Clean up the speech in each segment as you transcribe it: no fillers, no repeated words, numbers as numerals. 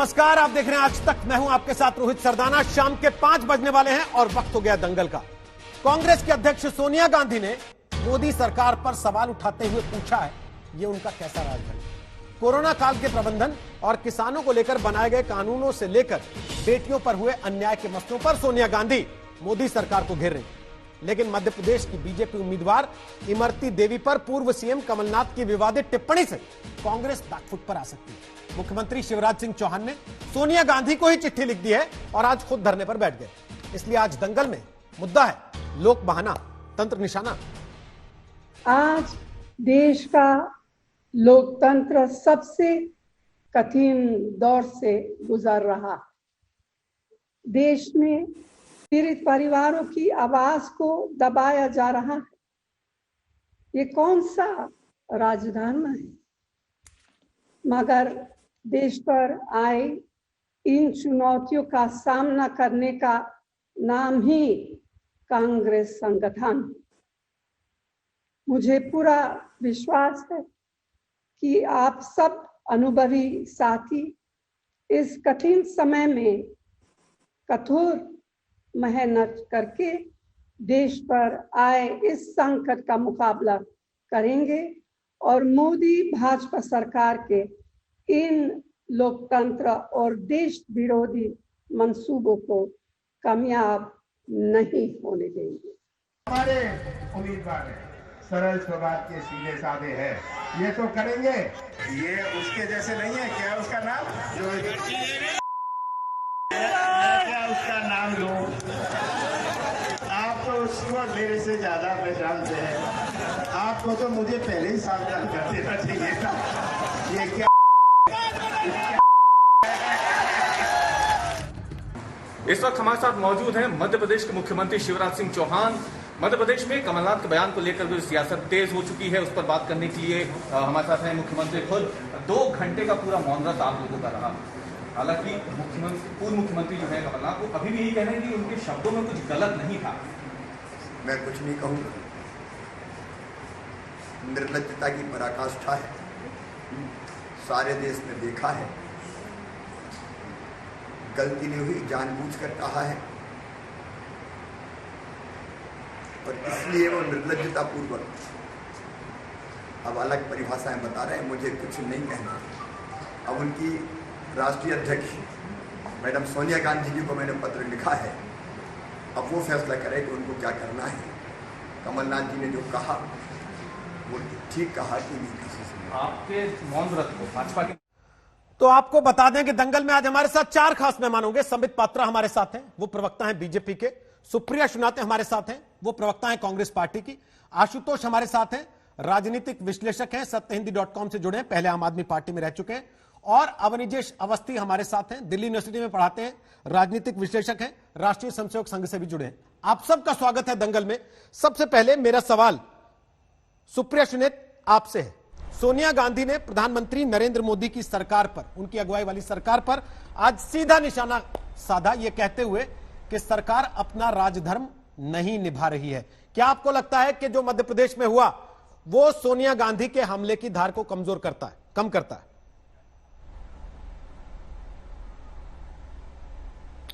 नमस्कार, आप देख रहे हैं आज तक। मैं हूं आपके साथ रोहित सरदाना। शाम के 5 बजने वाले हैं और वक्त हो गया दंगल का। कांग्रेस की अध्यक्ष सोनिया गांधी ने मोदी सरकार पर सवाल उठाते हुए पूछा है, ये उनका कैसा राज है। कोरोना काल के प्रबंधन और किसानों को लेकर बनाए गए कानूनों से लेकर बेटियों पर हुए अन्याय के मसलों पर सोनिया गांधी मोदी सरकार को घेर रही। लेकिन मध्य प्रदेश की बीजेपी उम्मीदवार इमरती देवी पर पूर्व सीएम कमलनाथ की विवादित टिप्पणी से कांग्रेस बैकफुट पर आ सकती है। मुख्यमंत्री शिवराज सिंह चौहान ने सोनिया गांधी को ही चिट्ठी लिख दी है और आज खुद धरने पर बैठ गए। इसलिए आज दंगल में मुद्दा है लोक बहाना, तंत्र निशाना। आज देश का लोकतंत्र सबसे कठिन दौर से गुजर रहा। देश में पीड़ित परिवारों की आवाज को दबाया जा रहा है। ये कौन सा राजधर्म है? मगर देश पर आए इन चुनौतियों का सामना करने का नाम ही कांग्रेस संगठन। मुझे पूरा विश्वास है कि आप सब अनुभवी साथी इस कठिन समय में कठोर मेहनत करके देश पर आए इस संकट का मुकाबला करेंगे और मोदी भाजपा सरकार के इन लोकतंत्र और देश विरोधी मंसूबों को कामयाब नहीं होने देंगे। हमारे उम्मीदवार है, सरल स्वभाव के, सीधे साधे हैं, ये तो करेंगे। ये उसके जैसे नहीं है। क्या उसका नाम क्या उसका नाम लो आप, तो उसको मेरे से ज्यादा पहचानते हैं। आपको तो मुझे पहले ही सावधान कर देना चाहिए था। ये क्या इस वक्त हमारे साथ मौजूद हैं मध्य प्रदेश के मुख्यमंत्री शिवराज सिंह चौहान। मध्य प्रदेश में कमलनाथ के बयान को लेकर जो सियासत तेज हो चुकी है, उस पर बात करने के लिए हमारे साथ हैं मुख्यमंत्री खुद। 2 घंटे का पूरा मौन व्रत आप लोगों का रहा। हालांकि पूर्व मुख्यमंत्री जो है कमलनाथ, वो अभी भी यही कह रहे हैं कि उनके शब्दों में कुछ गलत नहीं था। मैं कुछ नहीं कहूंगा। निर्लज्जता की पराकाष्ठा है, सारे देश ने देखा है। गलती नहीं हुई, जानबूझकर कहा है और इसलिए वो निर्लज्जता पूर्वक अब अलग परिभाषाएं बता रहे हैं। मुझे कुछ नहीं कहना। अब उनकी राष्ट्रीय अध्यक्ष मैडम सोनिया गांधी जी को मैंने पत्र लिखा है, अब वो फैसला करें कि उनको क्या करना है। कमलनाथ जी ने जो कहा वो ठीक कहा कि नहीं कहा। आपके मौन व्रत को भाजपा के तो आपको बता दें कि दंगल में आज हमारे साथ 4 खास मेहमान होंगे। संबित पात्रा हमारे साथ हैं, वो प्रवक्ता हैं बीजेपी के। सुप्रिया शुनाते हमारे साथ हैं, वो प्रवक्ता हैं कांग्रेस पार्टी की। आशुतोष हमारे साथ हैं, राजनीतिक विश्लेषक हैं, सत्यहिंदी.com से जुड़े हैं, पहले आम आदमी पार्टी में रह चुके हैं। और अवनिजेश अवस्थी हमारे साथ हैं, दिल्ली यूनिवर्सिटी में पढ़ाते हैं, राजनीतिक विश्लेषक हैं, राष्ट्रीय स्वयंसेवक संघ से भी जुड़े हैं। आप सबका स्वागत है दंगल में। सबसे पहले मेरा सवाल सुप्रिया शुनेत आपसे है। सोनिया गांधी ने प्रधानमंत्री नरेंद्र मोदी की सरकार पर, उनकी अगुवाई वाली सरकार पर आज सीधा निशाना साधा, यह कहते हुए कि सरकार अपना राजधर्म नहीं निभा रही है। क्या आपको लगता है कि जो मध्य प्रदेश में हुआ वो सोनिया गांधी के हमले की धार को कमजोर करता है, कम करता है?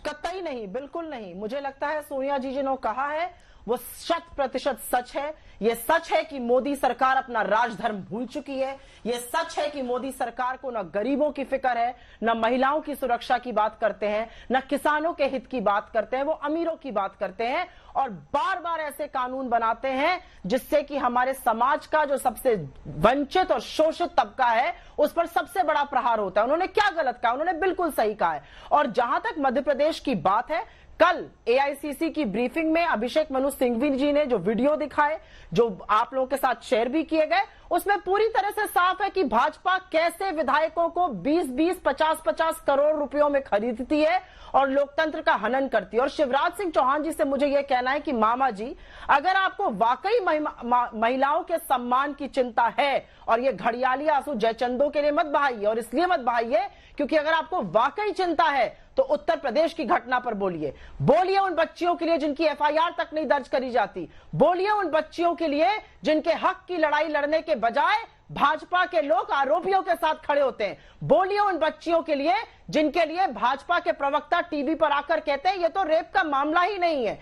कतई नहीं, बिल्कुल नहीं। मुझे लगता है सोनिया जी ने कहा है वो 100% सच है। यह सच है कि मोदी सरकार अपना राजधर्म भूल चुकी है। यह सच है कि मोदी सरकार को न गरीबों की फिक्र है, न महिलाओं की सुरक्षा की बात करते हैं, न किसानों के हित की बात करते हैं। वो अमीरों की बात करते हैं और बार बार ऐसे कानून बनाते हैं जिससे कि हमारे समाज का जो सबसे वंचित और शोषित तबका है उस पर सबसे बड़ा प्रहार होता है। उन्होंने क्या गलत कहा? उन्होंने बिल्कुल सही कहा है। और जहां तक मध्य प्रदेश की बात है, कल एआईसीसी की ब्रीफिंग में अभिषेक मनु सिंघवी जी ने जो वीडियो दिखाए, जो आप लोगों के साथ शेयर भी किए गए, उसमें पूरी तरह से साफ है कि भाजपा कैसे विधायकों को 20-20, 50-50 करोड़ रुपयों में खरीदती है और लोकतंत्र का हनन करती है। और शिवराज सिंह चौहान जी से मुझे यह कहना है कि मामा जी, अगर आपको वाकई महिलाओं के सम्मान की चिंता है, और ये घड़ियाली आंसू जयचंदों के लिए मत बहाइए, और इसलिए मत बहाइए क्योंकि अगर आपको वाकई चिंता है तो उत्तर प्रदेश की घटना पर बोलिए। बोलिए उन बच्चियों के लिए जिनकी एफआईआर तक नहीं दर्ज करी जाती। बोलिए उन बच्चियों के लिए जिनके हक की लड़ाई लड़ने के बजाय भाजपा के लोग आरोपियों के साथ खड़े होते हैं। बोलिए उन बच्चियों के लिए जिनके लिए भाजपा के प्रवक्ता टीवी पर आकर कहते हैं ये तो रेप का मामला ही नहीं है।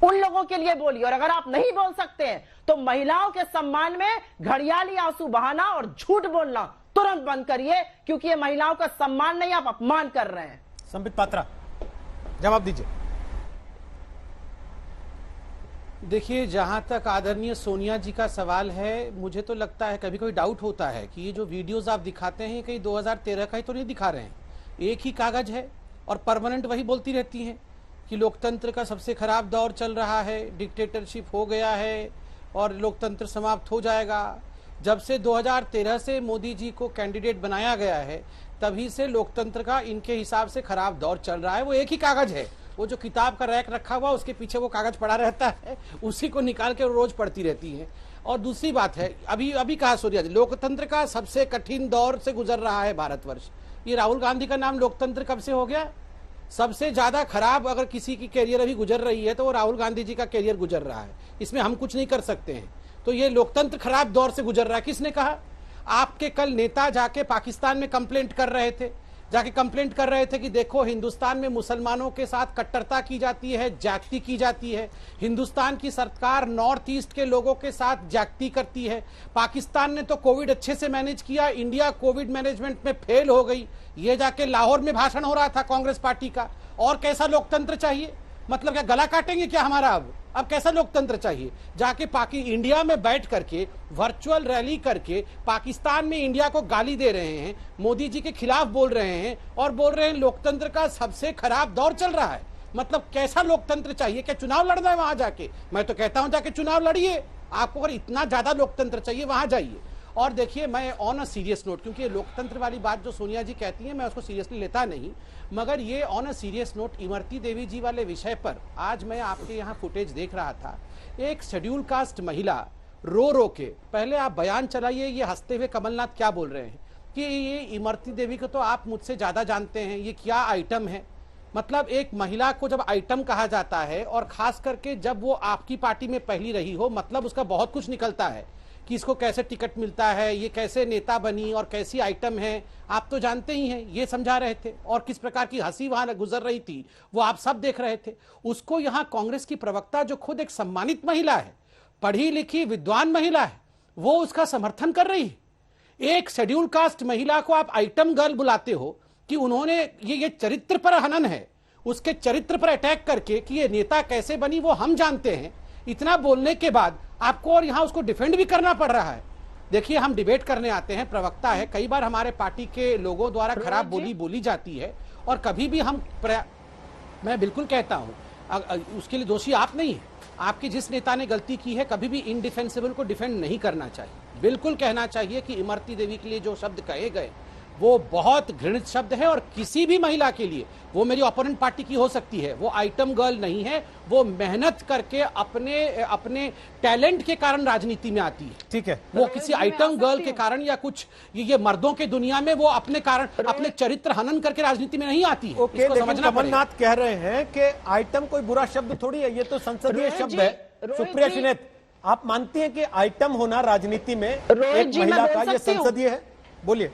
उन लोगों के लिए बोलिए। और अगर आप नहीं बोल सकते हैं तो महिलाओं के सम्मान में घड़ियाली आंसू बहाना और झूठ बोलना तुरंत बंद करिए, क्योंकि ये महिलाओं का सम्मान नहीं, आप अपमान कर रहे हैं। संबित पात्रा, जवाब दीजिए। देखिए, जहां तक आदरणीय सोनिया जी का सवाल है, मुझे तो लगता है कभी कभी डाउट होता है कि ये जो वीडियोस आप दिखाते हैं कहीं 2013 का ही तो नहीं दिखा रहे हैं। एक ही कागज है और परमानेंट वही बोलती रहती हैं कि लोकतंत्र का सबसे खराब दौर चल रहा है, डिक्टेटरशिप हो गया है और लोकतंत्र समाप्त हो जाएगा। जब से 2013 से मोदी जी को कैंडिडेट बनाया गया है तभी से लोकतंत्र का इनके हिसाब से खराब दौर चल रहा है। वो एक ही कागज है, वो जो किताब का रैक रखा हुआ उसके पीछे वो कागज पड़ा रहता है, उसी को निकाल के रोज पढ़ती रहती हैं। और दूसरी बात है, अभी कहा सोनिया जी, लोकतंत्र का सबसे कठिन दौर से गुजर रहा है भारतवर्ष। ये राहुल गांधी का नाम लोकतंत्र कब से हो गया? सबसे ज्यादा खराब अगर किसी की कैरियर अभी गुजर रही है तो वो राहुल गांधी जी का कैरियर गुजर रहा है, इसमें हम कुछ नहीं कर सकते हैं। तो ये लोकतंत्र खराब दौर से गुजर रहा है। किसने कहा? आपके कल नेता जाके पाकिस्तान में कंप्लेंट कर रहे थे, कि देखो हिंदुस्तान में मुसलमानों के साथ कट्टरता की जाती है, ज्यादती की जाती है, हिंदुस्तान की सरकार नॉर्थ ईस्ट के लोगों के साथ ज्यादती करती है, पाकिस्तान ने तो कोविड अच्छे से मैनेज किया, इंडिया कोविड मैनेजमेंट में फेल हो गई। ये जाके लाहौर में भाषण हो रहा था कांग्रेस पार्टी का। और कैसा लोकतंत्र चाहिए? मतलब क्या गला काटेंगे क्या हमारा? अब कैसा लोकतंत्र चाहिए? जाके इंडिया में बैठ करके वर्चुअल रैली करके पाकिस्तान में इंडिया को गाली दे रहे हैं, मोदी जी के खिलाफ बोल रहे हैं और बोल रहे हैं लोकतंत्र का सबसे खराब दौर चल रहा है। मतलब कैसा लोकतंत्र चाहिए? क्या चुनाव लड़ना है वहां जाके? मैं तो कहता हूं जाके चुनाव लड़िए। आपको अगर इतना ज्यादा लोकतंत्र चाहिए वहां जाइए। और देखिए, मैं ऑन अ सीरियस नोट, क्योंकि लोकतंत्र वाली बात जो सोनिया जी कहती हैं मैं उसको सीरियसली लेता नहीं, मगर ये on a serious note Imarti Devi ji वाले विषय पर आज मैं आपके यहाँ फुटेज देख रहा था। एक शेड्यूल कास्ट महिला रो के, पहले आप बयान चलाइए ये हंसते हुए कमलनाथ क्या बोल रहे हैं कि ये इमरती देवी को तो आप मुझसे ज्यादा जानते हैं, ये क्या आइटम है। मतलब एक महिला को जब आइटम कहा जाता है और खास करके जब वो आपकी पार्टी में पहली रही हो, मतलब उसका बहुत कुछ निकलता है कि इसको कैसे टिकट मिलता है, ये कैसे नेता बनी और कैसी आइटम है, आप तो जानते ही हैं। ये समझा रहे थे और किस प्रकार की हंसी वहां गुजर रही थी वो आप सब देख रहे थे। उसको यहां कांग्रेस की प्रवक्ता जो खुद एक सम्मानित महिला है, पढ़ी लिखी विद्वान महिला है, वो उसका समर्थन कर रही है। एक शेड्यूल कास्ट महिला को आप आइटम गर्ल बुलाते हो कि उन्होंने ये चरित्र पर हनन है, उसके चरित्र पर अटैक करके कि ये नेता कैसे बनी वो हम जानते हैं। इतना बोलने के बाद आपको और यहां उसको डिफेंड भी करना पड़ रहा है। देखिए, हम डिबेट करने आते हैं, प्रवक्ता है, कई बार हमारे पार्टी के लोगों द्वारा खराब बोली जाती है और कभी भी मैं बिल्कुल कहता हूं उसके लिए दोषी आप नहीं है। आपके जिस नेता ने गलती की है कभी भी इनडिफेंसिबल को डिफेंड नहीं करना चाहिए। बिल्कुल कहना चाहिए कि इमरती देवी के लिए जो शब्द कहे गए वो बहुत घृणित शब्द है और किसी भी महिला के लिए, वो मेरी ओपोनेंट पार्टी की हो सकती है, वो आइटम गर्ल नहीं है, वो मेहनत करके अपने टैलेंट के कारण राजनीति में आती है। ठीक है, वो किसी आइटम गर्ल के कारण या कुछ ये मर्दों के दुनिया में वो अपने कारण अपने चरित्र हनन करके राजनीति में नहीं आती है। ओके, लेकिन कमलनाथ कह रहे हैं कि आइटम कोई बुरा शब्द थोड़ी है, ये तो संसदीय शब्द है। सुप्रिया शिनेत, आप मानती हैं कि आइटम होना राजनीति में एक महिला का ये संसदीय है? बोलिए।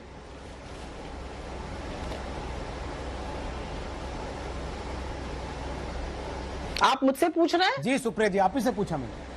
आप मुझसे पूछ रहे हैं? जी सुप्रिया जी, आप ही से पूछा मैंने।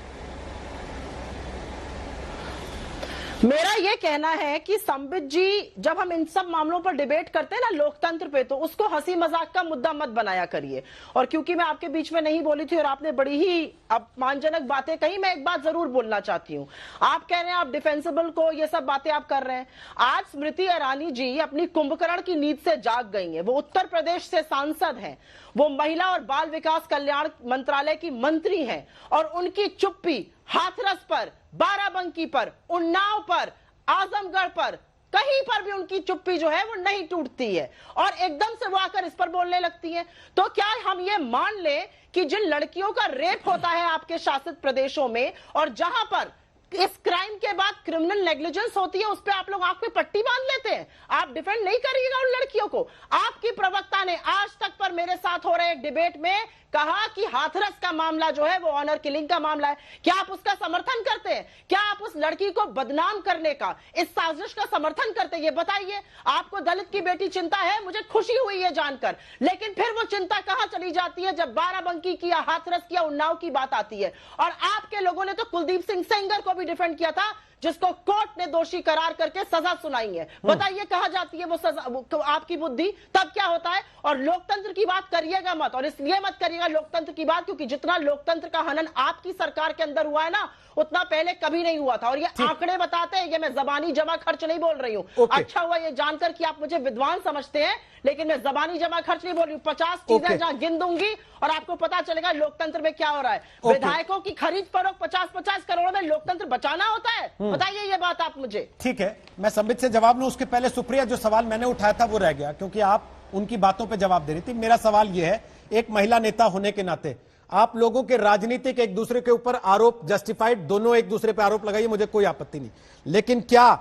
मेरा यह कहना है कि संबित जी, जब हम इन सब मामलों पर डिबेट करते हैं ना लोकतंत्र पे, तो उसको हंसी मजाक का मुद्दा मत बनाया करिए। और क्योंकि मैं आपके बीच में नहीं बोली थी और आपने बड़ी ही अपमानजनक बातें कही, मैं एक बात जरूर बोलना चाहती हूं। आप कह रहे हैं आप डिफेंसिबल को, ये सब बातें आप कर रहे हैं। आज स्मृति ईरानी जी अपनी कुंभकर्ण की नींद से जाग गई हैं। वो उत्तर प्रदेश से सांसद हैं, वो महिला और बाल विकास कल्याण मंत्रालय की मंत्री हैं और उनकी चुप्पी हाथरस पर, बाराबंकी पर, उन्नाव पर, आजमगढ़ पर, कहीं पर भी उनकी चुप्पी जो है वो नहीं टूटती है और एकदम से वो आकर इस पर बोलने लगती है। तो क्या हम ये मान लें कि जिन लड़कियों का रेप होता है आपके शासित प्रदेशों में और जहां पर इस क्राइम के बाद क्रिमिनल नेग्लिजेंस होती है, उस पर आप लोग आंख पे पट्टी बांध लेते हैं। आप डिफेंड नहीं करिएगा उन लड़कियों को। आपकी प्रवक्ता ने आज तक पर मेरे साथ हो रहे एक डिबेट में कहा कि हाथरस का मामला जो है वो ऑनर किलिंग का मामला है। क्या आप उसका समर्थन करते हैं? क्या आप उस लड़की को बदनाम करने का, इस साजिश का समर्थन करते हैं? ये बताइए। आपको दलित की बेटी चिंता है, मुझे खुशी हुई है जानकर, लेकिन फिर वो चिंता कहां चली जाती है जब बाराबंकी की या हाथरस की या उन्नाव की बात आती है। और आपके लोगों ने तो कुलदीप सिंह सेंगर को भी डिफेंड किया था, जिसको कोर्ट ने दोषी करार करके सजा सुनाई है। बताइए कहां जाती है वो सजा, आपकी बुद्धि? तब क्या होता है? और लोकतंत्र की बात करिएगा मत, और इसलिए मत करिएगा लोकतंत्र की बात क्योंकि जितना लोकतंत्र का हनन आपकी सरकार के अंदर हुआ है ना, उतना पहले कभी नहीं हुआ था। और ये आंकड़े बताते हैं, ये मैं जबानी जमा खर्च नहीं बोल रही हूं। अच्छा हुआ ये जानकर कि आप मुझे विद्वान समझते हैं, लेकिन मैं जबानी जमा खर्च नहीं बोल रही हूं। 50 चीजें जहां गिन दूंगी और आपको पता चलेगा लोकतंत्र में क्या हो रहा है। विधायकों की खरीद फरोख्त 50-50 करोड़ में लोकतंत्र बचाना होता है? बताइए ये बात आप मुझे। ठीक है, मैं संबित से जवाब लूं उसके पहले सुप्रिया, जो सवाल मैंने उठाया था वो रह गया क्योंकि आप उनकी बातों पे जवाब दे रही थी। मेरा सवाल ये है, एक महिला नेता होने के नाते आप लोगों के राजनीतिक एक दूसरे के ऊपर आरोप जस्टिफाइड, दोनों एक दूसरे पे आरोप लगाइए, मुझे कोई आपत्ति नहीं, लेकिन क्या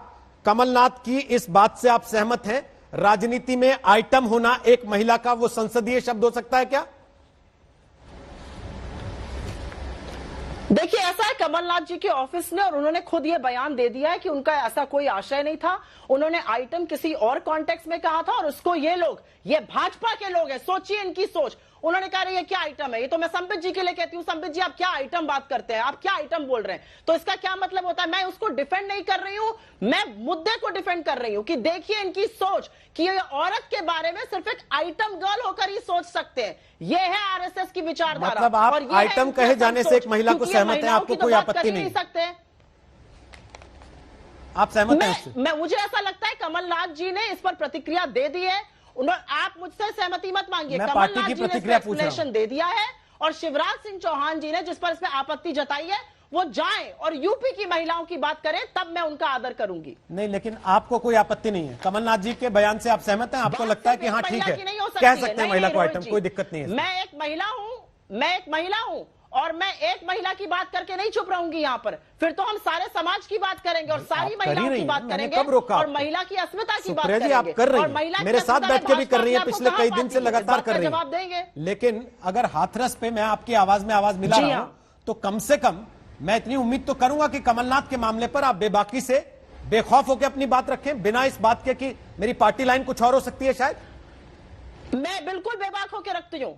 कमलनाथ की इस बात से आप सहमत हैं, राजनीति में आइटम होना एक महिला का वो संसदीय शब्द हो सकता है क्या? देखिए ऐसा है, कमलनाथ जी के ऑफिस ने और उन्होंने खुद ये बयान दे दिया है कि उनका ऐसा कोई आशय नहीं था। उन्होंने आइटम किसी और कॉन्टेक्स्ट में कहा था और उसको ये लोग, ये भाजपा के लोग हैं, सोचिए इनकी सोच, उन्होंने कहा ये क्या आइटम है? ये तो मैं संबित जी के लिए कहती हूँ, संबित जी आप क्या आइटम बात करते हैं, आप क्या आइटम बोल रहे हैं? तो इसका क्या मतलब होता है? मैं उसको डिफेंड नहीं कर रही हूं, मैं मुद्दे को डिफेंड कर रही हूं कि देखिए इनकी सोच कि ये औरत के बारे में सिर्फ एक आइटम गर्ल होकर ही सोच सकते हैं। ये है आरएसएस की विचारधारा। मतलब आप और ये आइटम कहे जाने से एक महिला को सहमत है, आपको कोई आपत्ति नहीं? सकते हैं आप सहमत हैं उससे? मुझे ऐसा लगता है कमलनाथ जी ने इस पर प्रतिक्रिया दे दी है। आप मुझसे सहमति मत मांगिए, कमलनाथ जी ने एक्सप्लेनेशन दे दिया है और शिवराज सिंह चौहान जी ने जिस पर इसमें आपत्ति जताई है वो जाएं और यूपी की महिलाओं की बात करें, तब मैं उनका आदर करूंगी। नहीं, लेकिन आपको कोई आपत्ति नहीं है कमलनाथ जी के बयान से? आप सहमत हैं? आपको लगता है कि हाँ ठीक है, कह सकते हैं महिला को आइटम, कोई दिक्कत नहीं है? मैं एक महिला हूं और मैं एक महिला की बात करके नहीं चुप रहूंगी यहाँ पर। फिर तो हम सारे समाज की बात करेंगे और सारी महिलाओं की बात करेंगे और महिला की अस्मिता की बात करेंगे। आप कर रही हैं, मेरे साथ बैठ के भी कर रही है, पिछले कई दिन से लगातार कर रही है, जवाब देंगे। लेकिन अगर हाथरस पे मैं आपकी आवाज में आवाज मिला रहा हूं तो कम से कम मैं इतनी उम्मीद तो करूंगा कि कमलनाथ के मामले पर आप बेबाकी से, बेखौफ होकर अपनी बात रखें, बिना इस बात के कि मेरी पार्टी लाइन कुछ और हो सकती है। शायद मैं बिल्कुल बेबाक होकर रखती हूं।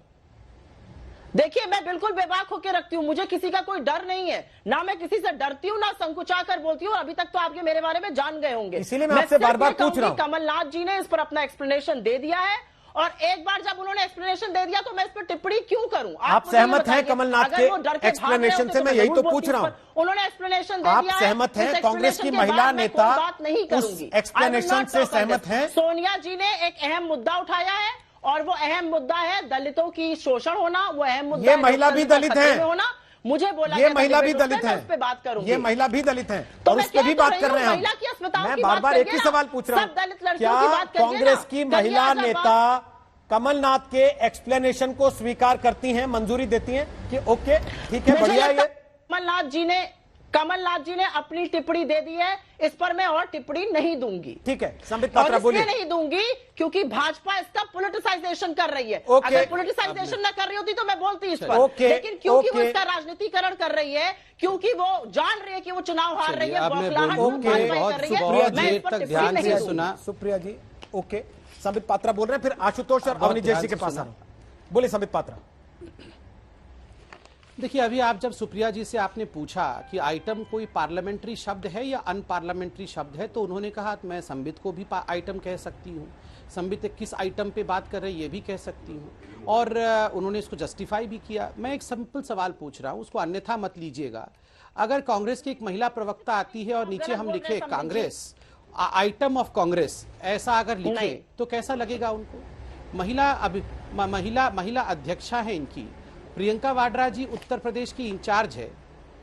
देखिए मैं बिल्कुल बेबाक होकर रखती हूं, मुझे किसी का कोई डर नहीं है, ना मैं किसी से डरती हूं ना संकुचा कर बोलती हूं। अभी तक तो आपके मेरे बारे में जान गए होंगे, इसीलिए मैं आपसे बार बार पूछ रहा हूं। कमलनाथ जी ने इस पर अपना एक्सप्लेनेशन दे दिया है और एक बार जब उन्होंने एक्सप्लेनेशन दे दिया तो मैं इस पर टिप्पणी क्यों करूं? आप सहमत हैं कमलनाथ के एक्सप्लेनेशन से? मैं यही तो पूछ रहा हूं। उन्होंने एक्सप्लेनेशन दे दिया, आप सहमत हैं? कांग्रेस की महिला नेता उस एक्सप्लेनेशन से सहमत हैं? सोनिया जी ने एक अहम मुद्दा उठाया है और वो अहम मुद्दा है दलितों की शोषण होना, वो अहम मुद्दा ये महिला भी दलित है होना। मुझे बोला ये महिला भी दलित है, उस पे बात करूंगी। ये महिला भी दलित है तो और उस पर भी बात कर रहे हैं हम। मैं बार बार एक ही सवाल पूछ रहा हूं, क्या कांग्रेस की महिला नेता कमलनाथ के एक्सप्लेनेशन को स्वीकार करती हैं, मंजूरी देती हैं कि ओके ठीक है, बढ़िया? ये कमलनाथ जी ने अपनी टिप्पणी दे दी है, इस पर मैं और टिप्पणी नहीं दूंगी। ठीक है, संबित पात्रा बोलिए। नहीं दूंगी क्योंकि भाजपा इसका पॉलिटिसाइजेशन कर रही है। Okay. अगर पॉलिटिसाइजेशन ना कर रही होती तो मैं बोलती इस पर। लेकिन क्योंकि वो इसका राजनीतिकरण कर रही है, क्योंकि वो जान रही है कि वो चुनाव हार रही है, ध्यान से सुना। सुप्रिया जी ओके, संबित पात्रा बोल रहे हैं, फिर आशुतोष और अवनीश जी के पास आ रहा हूं। बोले संबित पात्रा। देखिए अभी आप जब सुप्रिया जी से आपने पूछा कि आइटम कोई पार्लियामेंट्री शब्द है या अनपार्लियामेंट्री शब्द है, तो उन्होंने कहा मैं संबित को भी आइटम कह सकती हूँ, संबित किस आइटम पे बात कर रहे हैं ये भी कह सकती हूँ, और उन्होंने इसको जस्टिफाई भी किया। मैं एक सिंपल सवाल पूछ रहा हूँ, उसको अन्यथा मत लीजिएगा। अगर कांग्रेस की एक महिला प्रवक्ता आती है और नीचे हम लिखे कांग्रेस आइटम ऑफ कांग्रेस, ऐसा अगर लिखे तो कैसा लगेगा उनको? महिला अध्यक्षा है इनकी, प्रियंका वाड्रा जी उत्तर प्रदेश की इंचार्ज है।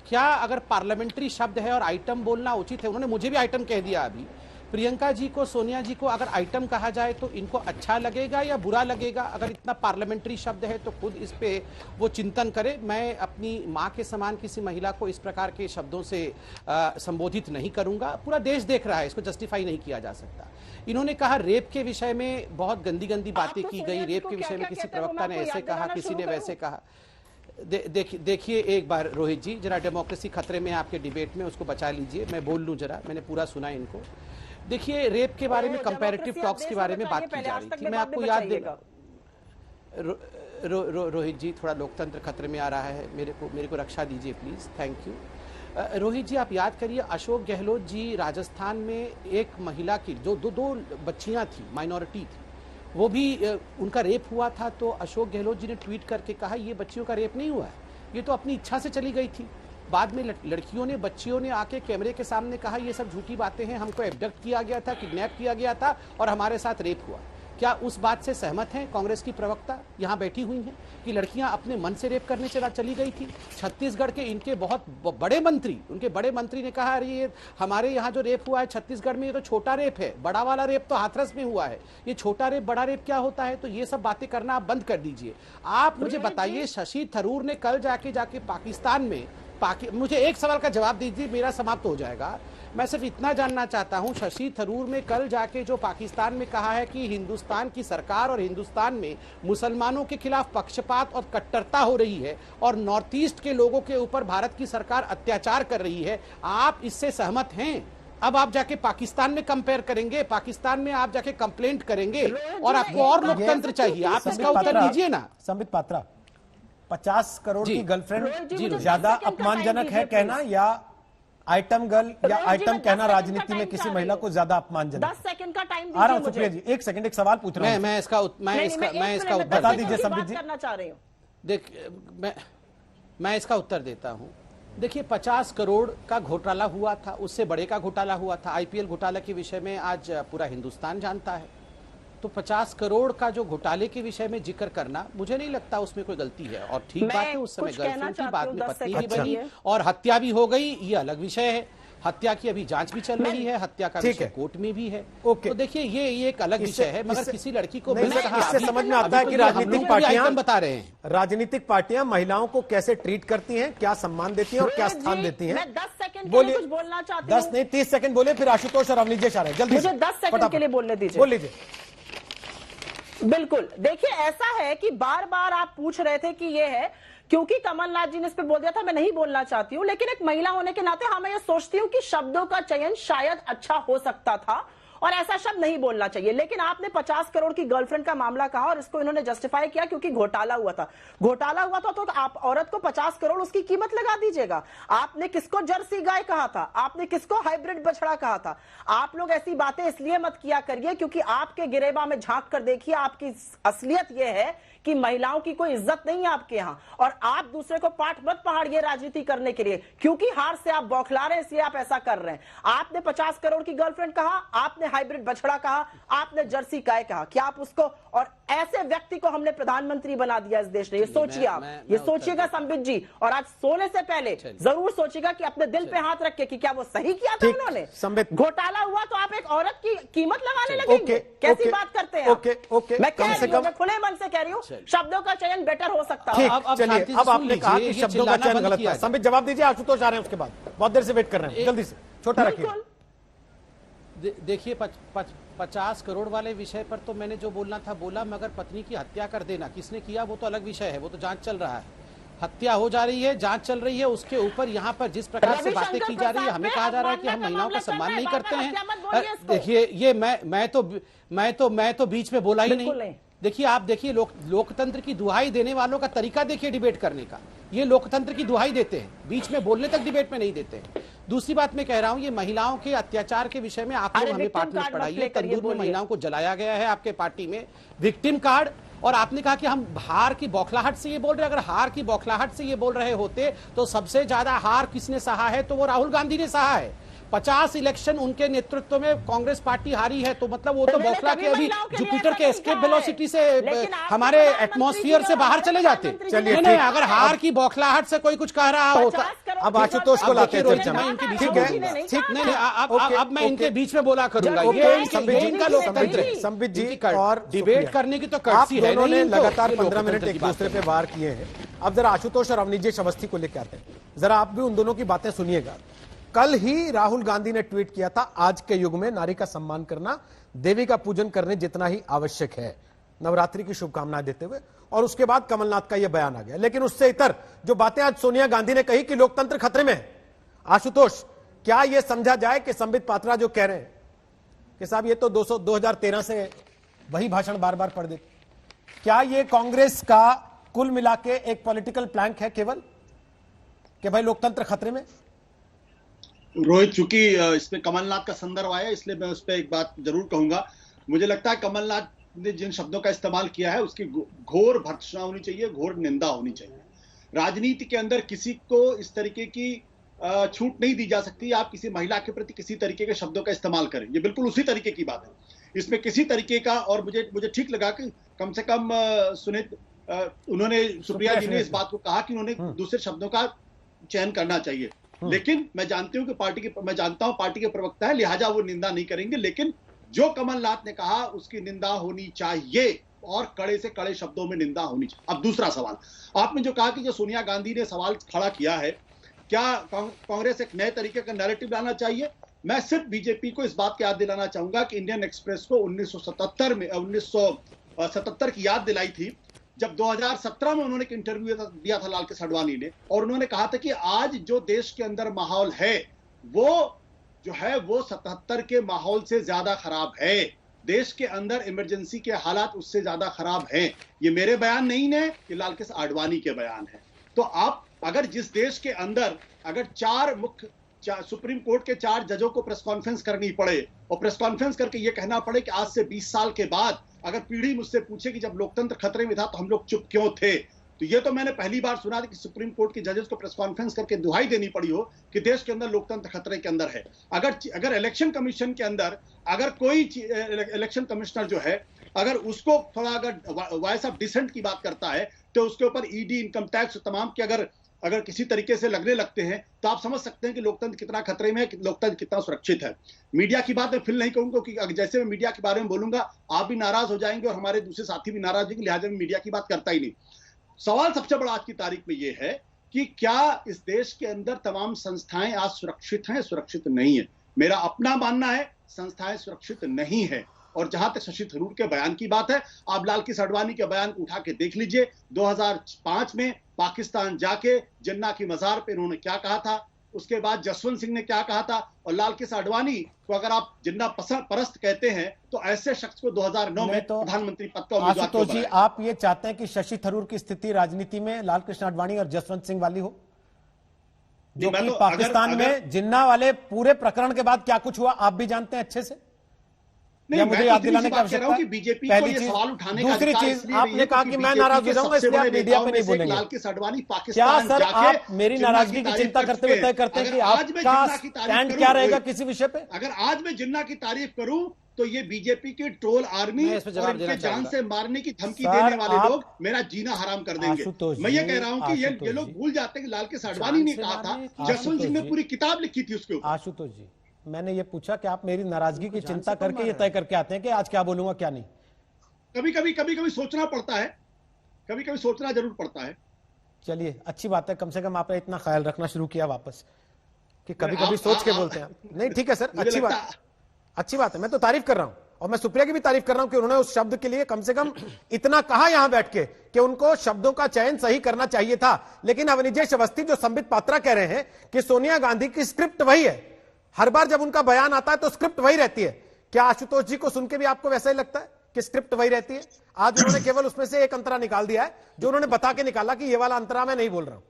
क्या अगर पार्लियामेंट्री शब्द है और आइटम बोलना उचित है? उन्होंने मुझे भी आइटम कह दिया अभी, प्रियंका जी को, सोनिया जी को अगर आइटम कहा जाए तो इनको अच्छा लगेगा या बुरा लगेगा? अगर इतना पार्लियामेंट्री शब्द है तो खुद इस पे वो चिंतन करे। मैं अपनी माँ के समान किसी महिला को इस प्रकार के शब्दों से संबोधित नहीं करूंगा। पूरा देश देख रहा है, इसको जस्टिफाई नहीं किया जा सकता। इन्होंने कहा रेप के विषय में बहुत गंदी गंदी बातें की गई, रेप के विषय में किसी प्रवक्ता ने ऐसे कहा, किसी ने वैसे कहा। देखिए एक बार रोहित जी, जरा डेमोक्रेसी खतरे में आपके डिबेट में, उसको बचा लीजिए, मैं बोल लूं जरा। मैंने पूरा सुना इनको। देखिए रेप के बारे में, कंपैरेटिव टॉक्स के बारे में बात की जा रही थी। मैं आपको याद देगा, रोहित जी थोड़ा लोकतंत्र खतरे में आ रहा है, मेरे को रक्षा दीजिए प्लीज, थैंक यू। रोहित जी आप याद करिए, अशोक गहलोत जी राजस्थान में एक महिला की जो दो बच्चियां थी, माइनॉरिटी थी, वो भी उनका रेप हुआ था। तो अशोक गहलोत जी ने ट्वीट करके कहा ये बच्चियों का रेप नहीं हुआ है, ये तो अपनी इच्छा से चली गई थी। बाद में लड़कियों ने, बच्चियों ने आके कैमरे के सामने कहा ये सब झूठी बातें हैं, हमको एब्डक्ट किया गया था, किडनैप किया गया था और हमारे साथ रेप हुआ। क्या उस बात से सहमत हैं कांग्रेस की प्रवक्ता यहाँ बैठी हुई हैं कि लड़कियां अपने मन से रेप करने चली गई थी? छत्तीसगढ़ के इनके बहुत बड़े मंत्री, उनके बड़े मंत्री ने कहा अरे ये हमारे यहाँ जो रेप हुआ है छत्तीसगढ़ में, ये तो छोटा रेप है, बड़ा वाला रेप तो हाथरस में हुआ है, ये छोटा रेप बड़ा रेप क्या होता है? तो ये सब बातें करना आप बंद कर दीजिए। आप मुझे बताइए, शशि थरूर ने कल जाके पाकिस्तान में, मुझे एक सवाल का जवाब दीजिए, मेरा समाप्त हो जाएगा। मैं सिर्फ इतना जानना चाहता हूं, शशि थरूर ने कल जाके जो पाकिस्तान में कहा है कि हिंदुस्तान की सरकार और हिंदुस्तान में मुसलमानों के खिलाफ पक्षपात और कट्टरता हो रही है और नॉर्थ ईस्ट के लोगों के ऊपर भारत की सरकार अत्याचार कर रही है, आप इससे सहमत हैं? अब आप जाके पाकिस्तान में कंपेयर करेंगे, पाकिस्तान में आप जाके कंप्लेंट करेंगे और आपको और लोकतंत्र चाहिए, आप इसका उत्तर दीजिए ना। संबित पात्रा, 50 करोड़ की गर्लफ्रेंड ज्यादा अपमानजनक है कहना, या आइटम गर्ल या आइटम कहना राजनीति में किसी महिला को ज्यादा अपमानजनक? 10 सेकंड का टाइम आ रहा हूं सुप्रिया जी, एक सेकंड, एक सवाल पूछ रहा हूं। मैं इसका उत्तर बता दीजिए संबित जी। करना चाह रही हूं। देख मैं इसका उत्तर देता हूं। देखिए 50 करोड़ का घोटाला हुआ था, उससे बड़े का घोटाला हुआ था। आईपीएल घोटाला के विषय में आज पूरा हिंदुस्तान जानता है। तो 50 करोड़ का जो घोटाले के विषय में जिक्र करना, मुझे नहीं लगता उसमें कोई गलती है। और ठीक बात है, उस समय गर्लफ्रेंड की, बाद में पत्नी भी बनी और हत्या भी हो गई, ये अलग विषय है। हत्या की अभी जांच भी चल रही है, हत्या का विषय कोर्ट में भी है। तो देखिए ये एक अलग विषय है, मगर किसी लड़की को इससे समझ में आता है कि राजनीतिक पार्टियां बता रहे हैं, राजनीतिक पार्टियां महिलाओं को कैसे ट्रीट करती हैं, क्या सम्मान देती हैं और क्या स्थान देती हैं। मैं 10 सेकंड के लिए कुछ बोलना चाहती हूं। 10 नहीं 30 सेकंड बोले, फिर आशुतोष और अवनीश आ रहे हैं, जल्दी मुझे 10 सेकंड के लिए बोलने दीजिए। बोल लीजिए। बिल्कुल, देखिए ऐसा है कि बार बार आप पूछ रहे थे कि ये है क्योंकि कमलनाथ जी ने इस पे बोल दिया था, मैं नहीं बोलना चाहती हूं, लेकिन एक महिला होने के नाते हाँ मैं ये सोचती हूं कि शब्दों का चयन शायद अच्छा हो सकता था और ऐसा शब्द नहीं बोलना चाहिए। लेकिन आपने 50 करोड़ की गर्लफ्रेंड का मामला कहा और इसको इन्होंने जस्टिफाई किया क्योंकि घोटाला हुआ था। घोटाला हुआ था तो आप औरत को 50 करोड़ उसकी कीमत लगा दीजिएगा। आपने किसको जर्सी गाय कहा था, आपने किसको हाइब्रिड बछड़ा कहा था। आप लोग ऐसी बातें इसलिए मत किया करिए क्योंकि आपके गिरेबा में झांक कर देखिए, आपकी असलियत यह है कि महिलाओं की कोई इज्जत नहीं है आपके यहां और आप दूसरे को पाठ मत पहाड़िए राजनीति करने के लिए, क्योंकि हार से आप बौखला रहे हैं इसलिए आप ऐसा कर रहे हैं। आपने 50 करोड़ की गर्लफ्रेंड कहा, आपने हाइब्रिड बछड़ा कहा, आपने जर्सी गाय कहा। क्या आप उसको, और ऐसे व्यक्ति को हमने प्रधानमंत्री बना दिया इस देश ने, ये सोचिए आप, ये सोचिएगा संबित जी, और आज सोने से पहले जरूर सोचिएगा कि अपने दिल पे हाथ रख के कि क्या वो सही किया था उन्होंने। घोटाला हुआ तो आप एक औरत की कीमत लगाने लगेंगे, कैसी बात करते हैं आप। मैं कह रही हूं, मैं खुले मन से कह रही हूं, शब्दों का चयन बेटर हो सकता है। चलिए अब आपने कहा कि शब्दों का चयन गलत था। संबित जवाब दीजिए, आशुतोष आ रहे हैं उसके बाद, बहुत देर से वेट कर रहे हैं, जल्दी से छोटा रखिए। देखिए 50 करोड़ वाले विषय पर तो मैंने जो बोलना था बोला, मगर पत्नी की हत्या कर देना किसने किया वो तो अलग विषय है, वो तो जांच चल रहा है। हत्या हो जा रही है, जांच चल रही है, उसके ऊपर यहाँ पर जिस प्रकार से बातें की जा रही है, हमें कहा जा रहा है कि हम महिलाओं का सम्मान नहीं करते हैं। देखिए ये मैं तो बीच में बोला ही नहीं। देखिए आप देखिए लोकतंत्र की दुहाई देने वालों का तरीका देखिए डिबेट करने का, ये लोकतंत्र की दुहाई देते हैं, बीच में बोलने तक डिबेट में नहीं देते हैं। दूसरी बात मैं कह रहा हूं, ये महिलाओं के अत्याचार के विषय में आप लोग हमें पाठ में पढ़ाइए। तंदूर में महिलाओं को जलाया गया है आपके पार्टी में, विक्टिम कार्ड, और आपने कहा कि हम हार की बौखलाहट से ये बोल रहे हैं। अगर हार की बौखलाहट से ये बोल रहे होते तो सबसे ज्यादा हार किसने सहा है, तो वो राहुल गांधी ने सहा है। 50 इलेक्शन उनके नेतृत्व में कांग्रेस पार्टी हारी है, तो मतलब वो तो बौखला के अभी जुपिटर के एस्केप वेलोसिटी से हमारे एटमॉस्फेयर से बाहर चले जाते। चलिए अगर हार की बौखलाहट से कोई कुछ कह रहा होता अब आशुतोष को लाते हैं रोहित चर्चा मैं में। इनके बीच ठीक में है, बोलूंगा। ठीक नहीं अब मैं इनके ओके। बीच में बोला करूंगा। ओके, ये संबित जी, इनका लोकतंत्र है। संबित जी इनकी और डिबेट सुप्रिया, करने की तो आप कर्सी है दोनों नहीं ने इनको। लगातार ये 15 मिनट लोकतंत्र एक की बात दूसरे है। पे वार किए हैं। अब जरा आशुतोष और अवनीश अवस्थी को लेकर आते हैं, जरा आप भी उन दोनों की बातें सुनिएगा। कल ही राहुल गांधी ने ट्वीट किया था, आज के युग में नारी का सम्मान करना देवी का पूजन करने जितना ही आवश्यक है, नवरात्रि की शुभकामनाएं देते हुए। और उसके बाद कमलनाथ का यह बयान आ गया। लेकिन उससे इतर जो बातें आज सोनिया गांधी ने कही कि लोकतंत्र खतरे में है, आशुतोष क्या यह समझा जाए कि संबित पात्रा जो कह रहे हैं कि साहब ये तो 2013 से वही भाषण बार बार पढ़ देते, क्या ये कांग्रेस का कुल मिला के एक पॉलिटिकल प्लैंक है केवल कि भाई लोकतंत्र खतरे में? रोहित, चूंकि इसमें कमलनाथ का संदर्भ आया इसलिए मैं उस पर एक बात जरूर कहूंगा। मुझे लगता है कमलनाथ ने जिन शब्दों का इस्तेमाल किया है उसकी घोर भर्त्सना होनी चाहिए, घोर निंदा होनी चाहिए। राजनीति के अंदर किसी को इस तरीके की छूट नहीं दी जा सकती, आप किसी महिला के प्रति किसी तरीके के शब्दों का इस्तेमाल करें, ये बिल्कुल उसी तरीके की बात है। इसमें किसी तरीके का, और मुझे ठीक लगा कि कम से कम उन्होंने, सुप्रिया जी ने इस बात को कहा कि उन्होंने दूसरे शब्दों का चयन करना चाहिए। लेकिन मैं जानता हूं पार्टी के प्रवक्ता है, लिहाजा वो निंदा नहीं करेंगे। लेकिन जो कमलनाथ ने कहा उसकी निंदा होनी चाहिए और कड़े से कड़े शब्दों में निंदा होनी चाहिए। अब दूसरा सवाल, आपने जो कहा कि जो सोनिया गांधी ने सवाल खड़ा किया है, क्या कांग्रेस एक नए तरीके का नैरेटिव लाना चाहिए? मैं सिर्फ बीजेपी को इस बात की याद दिलाना चाहूंगा कि इंडियन एक्सप्रेस को 1977 की याद दिलाई थी, जब 2017 में उन्होंने एक इंटरव्यू दिया था लालकृष्ण आडवाणी ने, और उन्होंने कहा था कि आज जो देश के अंदर माहौल है वो 77 के माहौल से ज्यादा खराब है। देश के अंदर इमरजेंसी के हालात उससे ज्यादा खराब हैं। ये मेरे बयान नहीं है, ये लालकृष्ण आडवाणी के बयान है। तो आप अगर जिस देश के अंदर अगर सुप्रीम कोर्ट के 4 जजों को प्रेस कॉन्फ्रेंस करनी पड़े और प्रेस कॉन्फ्रेंस करके ये कहना पड़े कि आज से 20 साल के बाद अगर पीढ़ी मुझसे पूछे कि जब लोकतंत्र खतरे में था तो हम लोग चुप क्यों थे, तो ये तो मैंने पहली बार सुना था कि सुप्रीम कोर्ट के जजेस को प्रेस कॉन्फ्रेंस करके दुहाई देनी पड़ी हो कि देश के अंदर लोकतंत्र खतरे के अंदर है। अगर इलेक्शन कमीशन के अंदर अगर कोई इलेक्शन कमिश्नर जो है अगर उसको थोड़ा अगर वॉइस ऑफ डिसेंट की बात करता है तो उसके ऊपर ईडी, इनकम टैक्स तमाम के अगर किसी तरीके से लगने लगते हैं तो आप समझ सकते हैं कि लोकतंत्र कितना खतरे में है, लोकतंत्र कितना सुरक्षित है। मीडिया की बात मैं फिर नहीं कहूंगा क्योंकि जैसे मैं मीडिया के बारे में बोलूंगा आप भी नाराज हो जाएंगे और हमारे दूसरे साथी भी नाराज होंगे, लिहाजा मैं मीडिया की बात करता ही नहीं। सवाल सबसे बड़ा आज की तारीख में यह है कि क्या इस देश के अंदर तमाम संस्थाएं आज सुरक्षित हैं, सुरक्षित नहीं है। मेरा अपना मानना है संस्थाएं सुरक्षित नहीं है। और जहां तक शशि थरूर के बयान की बात है, आप लालकृष्ण आडवाणी के बयान को उठा के देख लीजिए। 2005 में पाकिस्तान जाके जिन्ना की मजार पे उन्होंने क्या कहा था, उसके बाद जसवंत सिंह ने क्या कहा था, और लालकृष्ण आडवाणी को अगर आप जिन्ना परस्त कहते हैं तो ऐसे शख्स को 2009 में प्रधानमंत्री पद का उम्मीदवार क्यों बनाया? आप ये चाहते हैं कि शशि थरूर की स्थिति राजनीति में लालकृष्ण आडवाणी और जसवंत सिंह वाली हो, जो कि पाकिस्तान में जिन्ना वाले पूरे प्रकरण के बाद क्या कुछ हुआ आप भी जानते हैं अच्छे से? नहीं, मुझे याद दिलाने की आवश्यकता है? बीजेपी पहली को चीज, सवाल उठाने दूसरी चीज आपने कहा कि मैं नाराज हो जाऊंगा इसलिए आप मीडिया पे नहीं बोलेंगे। क्या सर आप मेरी नाराजगी की चिंता करते हुए तय करते हैं कि आपका स्टैंड क्या रहेगा किसी विषय पे? अगर आज मैं जिन्ना की तारीफ करूं तो ये बीजेपी की ट्रोल आर्मी और इनके जान से मारने की धमकी देने वाले लोग मेरा जीना हराम कर देंगे। मैं ये कह रहा हूं कि ये लोग भूल जाते हैं कि लालकृष्ण आडवाणी ने कहा था, जसवंत सिंह ने पूरी किताब लिखी थी उसके ऊपर। आशुतोष जी, मैंने ये पूछा कि आप मेरी नाराजगी की चिंता करके ये तय करके आते हैं कि आज क्या बोलूंगा क्या नहीं? कभी सोचना पड़ता है, कभी सोचना जरूर पड़ता है। चलिए अच्छी बात है, कम से कम आपने इतना ख्याल रखना शुरू किया वापस कि कभी सोच के बोलते हैं। नहीं ठीक है सर, अच्छी बात है, मैं तो तारीफ कर रहा हूं और मैं सुप्रिया की भी तारीफ कर रहा हूं कि उन्होंने उस शब्द के लिए कम से कम इतना कहा यहां बैठ के कि उनको शब्दों का चयन सही करना चाहिए था। लेकिन अवनीश अवस्थी जो संबित पात्रा कह रहे हैं कि सोनिया गांधी की स्क्रिप्ट वही है, हर बार जब उनका बयान आता है तो स्क्रिप्ट वही रहती है, क्या आशुतोष जी को सुन के भी आपको वैसा ही लगता है कि स्क्रिप्ट वही रहती है? आज उन्होंने केवल उसमें से एक अंतरा निकाल दिया है जो उन्होंने बता के निकाला कि ये वाला अंतरा मैं नहीं बोल रहा हूं।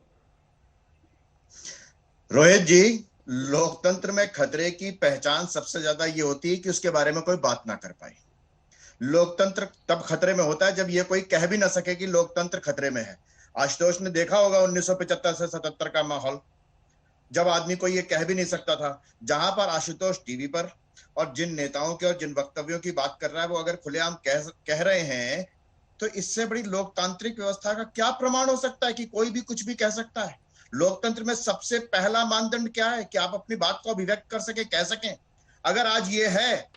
रोहित जी, लोकतंत्र में खतरे की पहचान सबसे ज्यादा ये होती है कि उसके बारे में कोई बात ना कर पाए। लोकतंत्र तब खतरे में होता है जब ये कोई कह भी ना सके कि लोकतंत्र खतरे में है। आशुतोष ने देखा होगा 1975 से 77 का माहौल, जब आदमी कोई ये कह भी नहीं सकता था। जहां पर आशुतोष टीवी पर और जिन नेताओं के और जिन वक्तव्यों की बात कर रहा है वो अगर खुलेआम कह रहे हैं तो इससे बड़ी लोकतांत्रिक व्यवस्था का क्या प्रमाण हो सकता है कि कोई भी कुछ भी कह सकता है? लोकतंत्र में सबसे पहला मानदंड क्या है कि आप अपनी बात को अभिव्यक्त कर सके, कह सकें। अगर आज ये है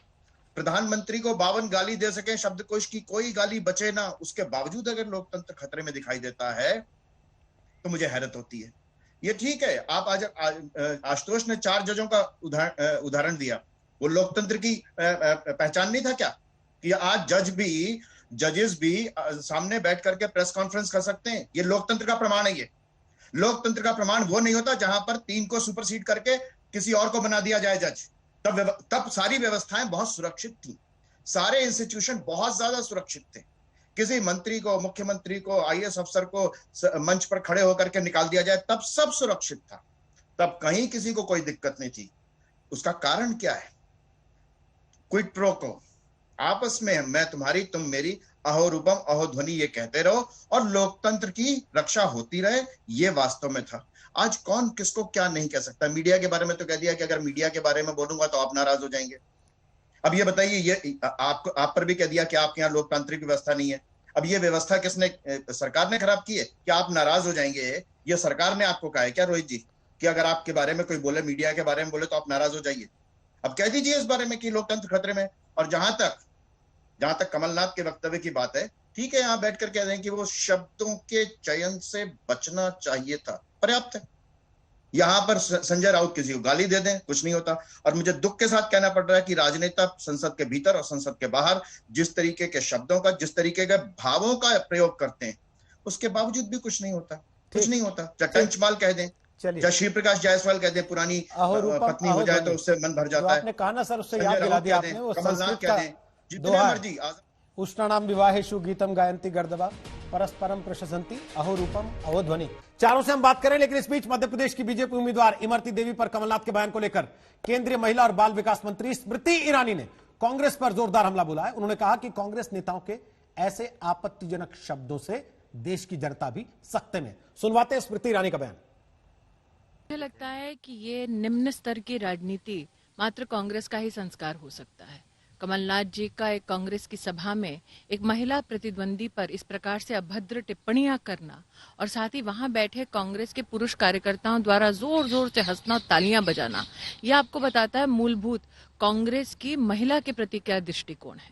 प्रधानमंत्री को 52 गाली दे सके, शब्दकोश की कोई गाली बचे ना, उसके बावजूद अगर लोकतंत्र खतरे में दिखाई देता है तो मुझे हैरत होती है। ये ठीक है, आप आज आशुतोष ने 4 जजों का उदाहरण दिया, वो लोकतंत्र की पहचान नहीं था क्या कि आज जजेस भी सामने बैठ करके प्रेस कॉन्फ्रेंस कर सकते हैं? ये लोकतंत्र का प्रमाण है। ये लोकतंत्र का प्रमाण वो नहीं होता जहां पर 3 को सुपरसीड करके किसी और को बना दिया जाए जज। तब सारी व्यवस्थाएं बहुत सुरक्षित थी, सारे इंस्टीट्यूशन बहुत ज्यादा सुरक्षित थे। किसी मंत्री को, मुख्यमंत्री को, आईएएस अफसर को मंच पर खड़े होकर के निकाल दिया जाए तब सब सुरक्षित था, तब कहीं किसी को कोई दिक्कत नहीं थी। उसका कारण क्या है? क्विड प्रो को, आपस में मैं तुम्हारी तुम मेरी, अहो रूपम अहो ध्वनि ये कहते रहो और लोकतंत्र की रक्षा होती रहे, ये वास्तव में था। आज कौन किसको क्या नहीं कह सकता। मीडिया के बारे में तो कह दिया कि अगर मीडिया के बारे में बोलूंगा तो आप नाराज हो जाएंगे। अब ये बताइए, ये आप पर भी कह दिया कि आपके यहाँ लोकतांत्रिक व्यवस्था नहीं है। अब ये व्यवस्था किसने, सरकार ने खराब की है कि आप नाराज हो जाएंगे? ये सरकार ने आपको कहा है क्या रोहित जी कि अगर आपके बारे में कोई बोले, मीडिया के बारे में बोले तो आप नाराज हो जाइए? अब कह दीजिए इस बारे में कि लोकतंत्र खतरे में। और जहां तक कमलनाथ के वक्तव्य की बात है, ठीक है, यहां बैठकर कह रहे हैं कि वो शब्दों के चयन से बचना चाहिए था, पर्याप्त है। यहां पर संजय राउत किसी को गाली दे दें, कुछ नहीं होता। और मुझे दुख के साथ कहना पड़ रहा है कि राजनेता संसद के भीतर और संसद के बाहर जिस तरीके के शब्दों का, जिस तरीके के भावों का प्रयोग करते हैं, उसके बावजूद भी कुछ नहीं होता, कुछ नहीं होता। चाहे टंचमाल कह दें, चाहे श्री प्रकाश जायसवाल कह दें, पुरानी पत्नी हो जाए तो उससे मन भर जाता है। आपने कहा ना सर, उससे याद दिला दिया आपने, वो कमलनाथ कह दें, जितने मर्जी। उष्णानाम विवाहेषु गीतम गायंती गर्दवा परस्परम प्रशंसन्ति अहो रूपम अहो ध्वनि। चारों से हम बात करें, लेकिन इस बीच मध्य प्रदेश की बीजेपी उम्मीदवार इमरती देवी पर कमलनाथ के बयान को लेकर केंद्रीय महिला और बाल विकास मंत्री स्मृति ईरानी ने कांग्रेस पर जोरदार हमला बोला है। उन्होंने कहा कि कांग्रेस नेताओं के ऐसे आपत्तिजनक शब्दों से देश की जनता भी सख्ते में। सुनवाते हैं स्मृति ईरानी का बयान। मुझे लगता है कि ये निम्न स्तर की राजनीति मात्र कांग्रेस का ही संस्कार हो सकता है। कमलनाथ जी का एक कांग्रेस की सभा में एक महिला प्रतिद्वंदी पर इस प्रकार से अभद्र टिप्पणियां करना और साथ ही वहां बैठे कांग्रेस के पुरुष कार्यकर्ताओं द्वारा जोर जोर से हंसना और तालियां बजाना, यह आपको बताता है मूलभूत कांग्रेस की महिला के प्रति क्या दृष्टिकोण है।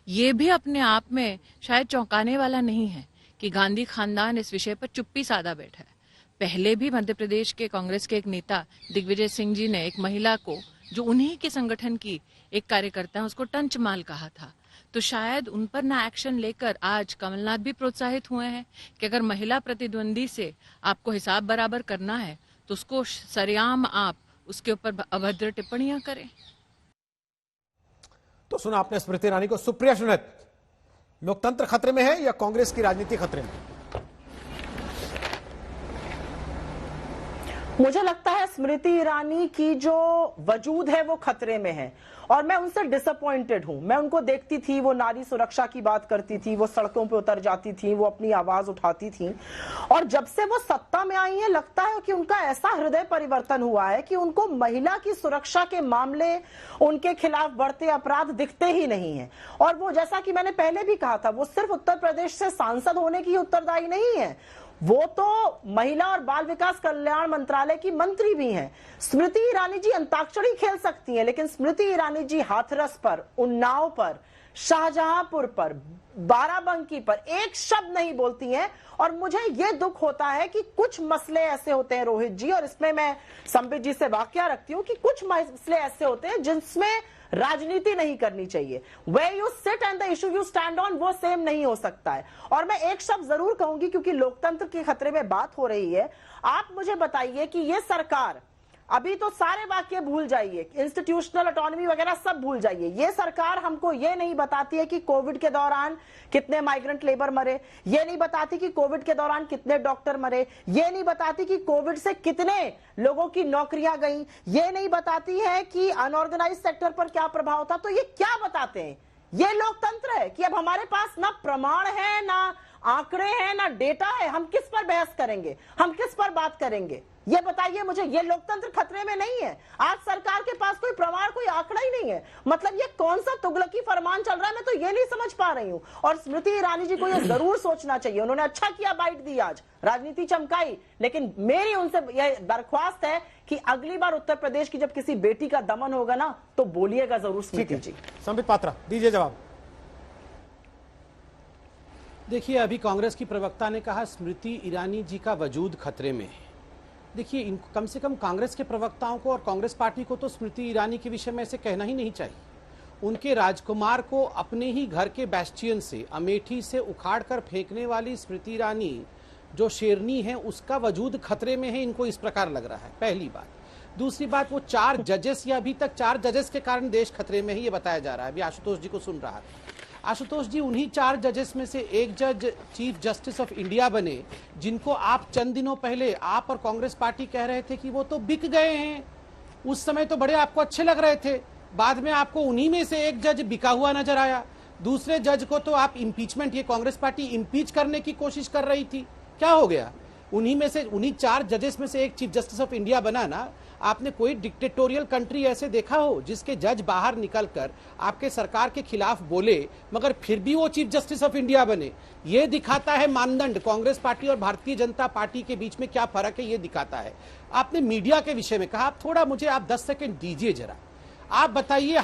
ये भी अपने आप में शायद चौंकाने वाला नहीं है कि गांधी खानदान इस विषय पर चुप्पी साधा बैठा है। पहले भी मध्य प्रदेश के कांग्रेस के एक नेता दिग्विजय सिंह जी ने एक महिला को, जो उन्हीं के संगठन की एक कार्यकर्ता है, उसको टंचमाल कहा था। तो शायद उन पर ना एक्शन लेकर आज कमलनाथ भी प्रोत्साहित हुए हैं कि अगर महिला प्रतिद्वंदी से आपको हिसाब बराबर करना है तो उसको सरेआम आप उसके ऊपर अभद्र टिप्पणियां करें। तो सुना आपने स्मृति ईरानी को। सुप्रिया सुनत, लोकतंत्र खतरे में है या कांग्रेस की राजनीति खतरे में? मुझे लगता है स्मृति ईरानी की जो वजूद है वो खतरे में है और मैं उनसे डिसअपॉइंटेड हूं। मैं उनको देखती थी, वो नारी सुरक्षा की बात करती थी, वो सड़कों पे उतर जाती थी, वो अपनी आवाज उठाती थी। और जब से वो सत्ता में आई है, लगता है कि उनका ऐसा हृदय परिवर्तन हुआ है कि उनको महिला की सुरक्षा के मामले, उनके खिलाफ बढ़ते अपराध दिखते ही नहीं है। और वो, जैसा कि मैंने पहले भी कहा था, वो सिर्फ उत्तर प्रदेश से सांसद होने की उत्तरदायी नहीं है, वो तो महिला और बाल विकास कल्याण मंत्रालय की मंत्री भी हैं। स्मृति ईरानी जी अंताक्षरी खेल सकती हैं, लेकिन स्मृति ईरानी जी हाथरस पर, उन्नाव पर, शाहजहांपुर पर, बाराबंकी पर एक शब्द नहीं बोलती हैं। और मुझे यह दुख होता है कि कुछ मसले ऐसे होते हैं रोहित जी, और इसमें मैं संबित जी से वाकया रखती हूं कि कुछ मसले ऐसे होते हैं जिसमें राजनीति नहीं करनी चाहिए। Where you sit and the issue you stand on, वो सेम नहीं हो सकता है। और मैं एक शब्द जरूर कहूंगी, क्योंकि लोकतंत्र के खतरे में बात हो रही है। आप मुझे बताइए कि ये सरकार, अभी तो सारे वाक्य भूल जाइए, इंस्टीट्यूशनल ऑटोनॉमी वगैरह सब भूल जाइए। ये सरकार हमको ये नहीं बताती है कि कोविड के दौरान कितने माइग्रेंट लेबर मरे, ये नहीं बताती कि कोविड के दौरान कितने डॉक्टर मरे, ये नहीं बताती कि कोविड से कितने लोगों की नौकरियां गई, ये नहीं बताती है कि अनऑर्गेनाइज सेक्टर पर क्या प्रभाव था। तो ये क्या बताते हैं? ये लोकतंत्र है कि अब हमारे पास ना प्रमाण है, ना आंकड़े हैं ना डेटा है, हम किस पर बहस करेंगे, हम किस पर बात करेंगे? ये बताइए मुझे। ये लोकतंत्र खतरे में नहीं है। आज सरकार के पास कोई प्रमाण, कोई आंकड़ा ही नहीं है। मतलब ये कौन सा तुगलकी फरमान चल रहा है, मैं तो ये नहीं समझ पा रही हूं। और स्मृति ईरानी जी को ये जरूर सोचना चाहिए। उन्होंने अच्छा किया, बाइट दी, आज राजनीति चमकाई, लेकिन मेरी उनसे यह दरख्वास्त है कि अगली बार उत्तर प्रदेश की जब किसी बेटी का दमन होगा ना, तो बोलिएगा जरूर स्मृति जी। संबित पात्रा, दीजिए जवाब। देखिए, अभी कांग्रेस की प्रवक्ता ने कहा स्मृति ईरानी जी का वजूद खतरे में है। देखिए, कम से कम कांग्रेस के प्रवक्ताओं को और कांग्रेस पार्टी को तो स्मृति ईरानी के विषय में ऐसे कहना ही नहीं चाहिए। उनके राजकुमार को अपने ही घर के बैस्टियन से, अमेठी से उखाड़ कर फेंकने वाली स्मृति ईरानी जो शेरनी है, उसका वजूद खतरे में है, इनको इस प्रकार लग रहा है, पहली बात। दूसरी बात, वो 4 जजेस या अभी तक 4 जजेस के कारण देश खतरे में है, ये बताया जा रहा है। अभी आशुतोष जी को सुन रहा था। आशुतोष जी, उन्हीं 4 जजेस में से एक जज चीफ जस्टिस ऑफ इंडिया बने, जिनको आप चंद दिनों पहले आप और कांग्रेस पार्टी कह रहे थे कि वो तो बिक गए हैं। उस समय तो बड़े आपको अच्छे लग रहे थे, बाद में आपको उन्हीं में से एक जज बिका हुआ नजर आया। दूसरे जज को तो आप इम्पीचमेंट, ये कांग्रेस पार्टी इम्पीच करने की कोशिश कर रही थी, क्या हो गया? उन्हीं में से, उन्हीं 4 जजेस में से एक चीफ जस्टिस ऑफ इंडिया बना ना। आपने कोई डिक्टेटोरियल कंट्री ऐसे देखा हो जिसके जज बाहर निकलकर आपके सरकार के खिलाफ बोले मगर फिर भी वो चीफ जस्टिस ऑफ इंडिया बने? ये दिखाता है मानदंड कांग्रेस पार्टी और भारतीय जनता पार्टी के बीच में क्या फर्क है, ये दिखाता है। आपने मीडिया के विषय में कहा, आप थोड़ा मुझे आप 10 सेकंड दीजिए जरा। आप बताइए,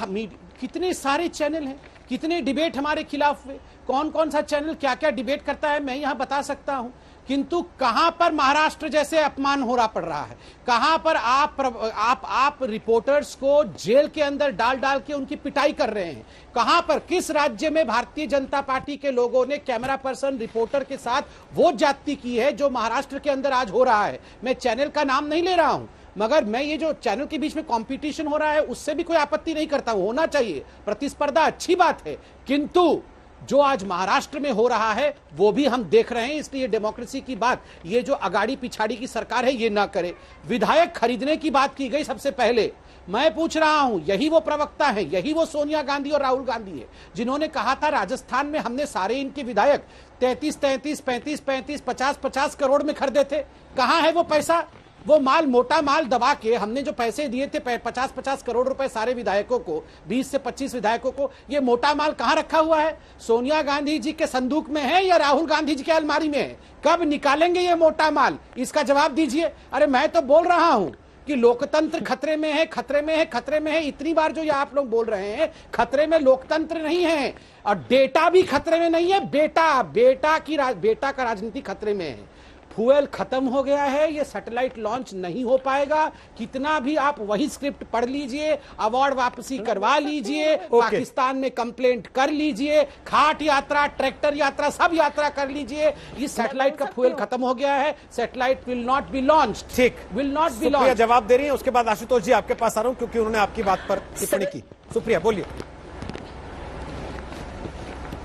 कितने सारे चैनल हैं, कितने डिबेट हमारे खिलाफ हुए, कौन कौन सा चैनल क्या क्या डिबेट करता है, मैं यहां बता सकता हूं। किंतु कहां पर महाराष्ट्र जैसे अपमान हो रहा पड़ रहा है, कहां पर आप रिपोर्टर्स को जेल के अंदर डाल के उनकी पिटाई कर रहे हैं, कहां पर, किस राज्य में भारतीय जनता पार्टी के लोगों ने कैमरा पर्सन रिपोर्टर के साथ वो ज्यादती की है जो महाराष्ट्र के अंदर आज हो रहा है। मैं चैनल का नाम नहीं ले रहा हूं, मगर मैं ये जो चैनल के बीच में कंपटीशन हो रहा है उससे भी कोई आपत्ति नहीं करता हूं, होना चाहिए, प्रतिस्पर्धा अच्छी बात है। किंतु जो आज महाराष्ट्र में हो रहा है वो भी हम देख रहे हैं, इसलिए डेमोक्रेसी की बात ये जो अगाड़ी पिछाड़ी की सरकार है ये ना करे। विधायक खरीदने की बात की गई सबसे पहले, मैं पूछ रहा हूं, यही वो प्रवक्ता है, यही वो सोनिया गांधी और राहुल गांधी है जिन्होंने कहा था राजस्थान में हमने सारे इनके विधायक 33, 35, 50 करोड़ में खरीदे थे। कहां है वो पैसा? वो माल, मोटा माल दबा के हमने जो पैसे दिए थे 50 करोड़ रुपए सारे विधायकों को, 20 से 25 विधायकों को, ये मोटा माल कहां रखा हुआ है? सोनिया गांधी जी के संदूक में है या राहुल गांधी जी के अलमारी में है? कब निकालेंगे ये मोटा माल, इसका जवाब दीजिए। अरे मैं तो बोल रहा हूं कि लोकतंत्र खतरे में है, खतरे में है, खतरे में है। इतनी बार जो ये आप लोग बोल रहे हैं, खतरे में लोकतंत्र नहीं है और डेटा भी खतरे में नहीं है। बेटा का राजनीति खतरे में है। फ्यूल खत्म हो गया है, ये सैटेलाइट लॉन्च नहीं हो पाएगा। कितना भी आप वही स्क्रिप्ट पढ़ लीजिए, अवार्ड वापसी करवा लीजिए, पाकिस्तान में कंप्लेंट कर लीजिए, खाट यात्रा, ट्रैक्टर यात्रा, सब यात्रा कर लीजिए, इस सैटेलाइट का फ्यूल खत्म हो गया है। Satellite will not be launch, ठीक, will not be Supriya launch. जवाब दे रही है, उसके बाद आशुतोष जी आपके पास आ रहा हूं क्योंकि उन्होंने आपकी बात पर टिप्पणी की। सुप्रिया बोलिए।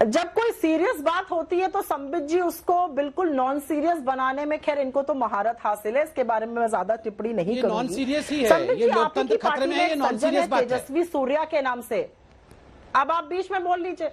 जब कोई सीरियस बात होती है तो संबित जी उसको बिल्कुल नॉन सीरियस बनाने में, खैर इनको तो महारत हासिल है, इसके बारे में मैं ज्यादा टिप्पणी नहीं करूंगी। नॉन सीरियस ही है, ये लोकतंत्र खतरे में है, ये नॉन सीरियस बात है। तेजस्वी सूर्या के नाम से, अब आप बीच में बोल लीजिए।